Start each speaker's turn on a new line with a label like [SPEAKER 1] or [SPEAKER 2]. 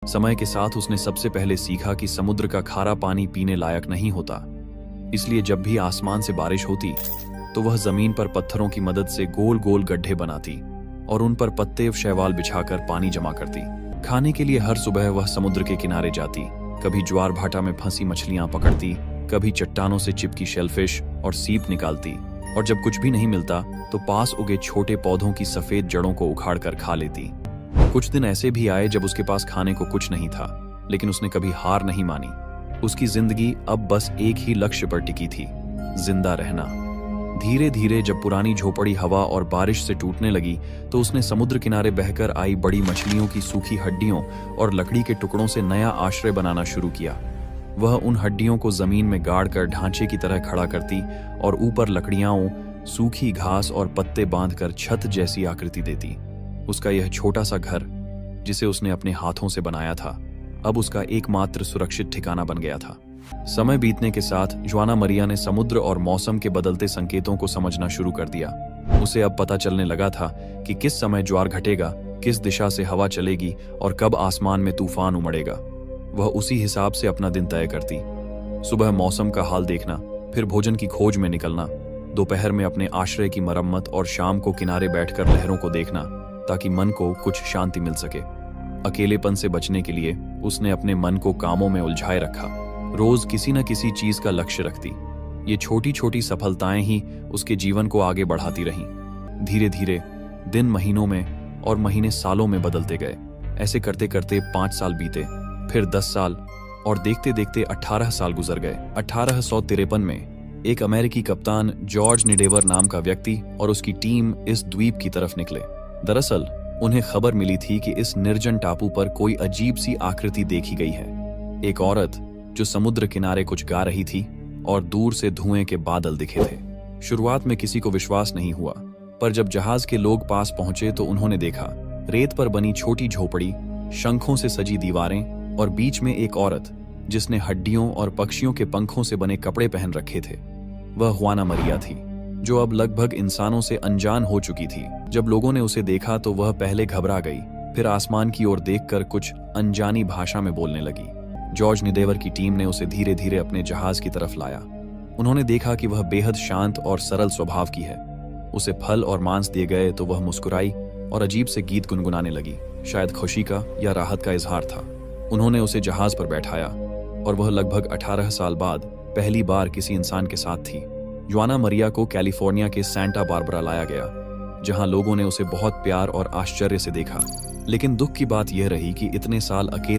[SPEAKER 1] समय के साथ उसने सबसे पहले सीखा कि समुद्र का खारा पानी पीने लायक नहीं होता। इसलिए जब भी आसमान से बारिश होती तो वह जमीन पर पत्थरों की मदद से गोल गोल गड्ढे बनाती और उन पर पत्ते व शैवाल बिछाकर पानी जमा करती। खाने के लिए हर सुबह वह समुद्र के किनारे जाती, कभी ज्वार भाटा में फंसी मछलियां पकड़ती, कभी चट्टानों से चिपकी शेलफिश और सीप निकालती, और जब कुछ भी नहीं मिलता तो पास उगे छोटे पौधों की सफेद जड़ों को उखाड़ कर खा लेती। कुछ दिन ऐसे भी आए जब उसके पास खाने को कुछ नहीं था, लेकिन उसने कभी हार नहीं मानी। उसकी जिंदगी अब बस एक ही लक्ष्य पर टिकी थी, जिंदा रहना। धीरे धीरे जब पुरानी झोपड़ी हवा और बारिश से टूटने लगी तो उसने समुद्र किनारे बहकर आई बड़ी मछलियों की सूखी हड्डियों और लकड़ी के टुकड़ों से नया आश्रय बनाना शुरू किया। वह उन हड्डियों को जमीन में गाड़कर ढांचे की तरह खड़ा करती और ऊपर लकड़ियां, सूखी घास और पत्ते बांधकर छत जैसी आकृति देती। उसका यह छोटा सा घर, जिसे उसने अपने हाथों से बनाया था, अब उसका एकमात्र सुरक्षित ठिकाना बन गया था। समय बीतने के साथ ज्वाना मरिया ने समुद्र और मौसम के बदलते संकेतों को समझना शुरू कर दिया। उसे अब पता चलने लगा था कि किस समय ज्वार घटेगा, किस दिशा से हवा चलेगी और कब आसमान में तूफान उमड़ेगा। वह उसी हिसाब से अपना दिन तय करती। सुबह मौसम का हाल देखना, फिर भोजन की खोज में निकलना, दोपहर में अपने आश्रय की मरम्मत और शाम को किनारे बैठकर लहरों को देखना, ताकि मन को कुछ शांति मिल सके। अकेलेपन से बचने के लिए उसने अपने मन को कामों में उलझाए रखा, रोज किसी न किसी चीज का लक्ष्य रखती। ये छोटी छोटी सफलताएं ही उसके जीवन को आगे बढ़ाती रहीं। धीरे धीरे दिन महीनों में और महीने सालों में बदलते गए। ऐसे करते करते 5 साल बीते, फिर 10 साल, और देखते देखते 18 साल गुजर गए। 1853 में एक अमेरिकी कप्तान जॉर्ज निडेवर नाम का व्यक्ति और उसकी टीम इस द्वीप की तरफ निकले। दरअसल उन्हें खबर मिली थी कि इस निर्जन टापू पर कोई अजीब सी आकृति देखी गई है। एक औरत जो समुद्र किनारे कुछ गा रही थी और दूर से धुएं के बादल दिखे थे। शुरुआत में किसी को विश्वास नहीं हुआ, पर जब जहाज के लोग पास पहुंचे तो उन्होंने देखा रेत पर बनी छोटी झोपड़ी, शंखों से सजी दीवारें और बीच में एक औरत जिसने हड्डियों और पक्षियों के पंखों से बने कपड़े पहन रखे थे। वह ज्वाना मरिया थी, जो अब लगभग इंसानों से अनजान हो चुकी थी। जब लोगों ने उसे देखा तो वह पहले घबरा गई, फिर आसमान की ओर देखकर कुछ अनजानी भाषा में बोलने लगी। जॉर्ज निडेवर की टीम ने उसे धीरे धीरे अपने जहाज की तरफ लाया। उन्होंने देखा कि वह बेहद शांत और सरल स्वभाव की है। उसे फल और मांस दिए गए तो वह मुस्कुराई और अजीब से गीत गुनगुनाने लगी, शायद खुशी का या राहत का इजहार था। उन्होंने उसे जहाज पर बैठाया और वह लगभग 18 साल बाद पहली बार किसी इंसान के साथ थी। ज्वाना मरिया को कैलिफोर्निया के सैंटा बारबरा लाया गया, जहां लोगों ने उसे बहुत प्यार और आश्चर्य से देखा। लेकिन दुख की बात यह रही कि इतने साल अकेले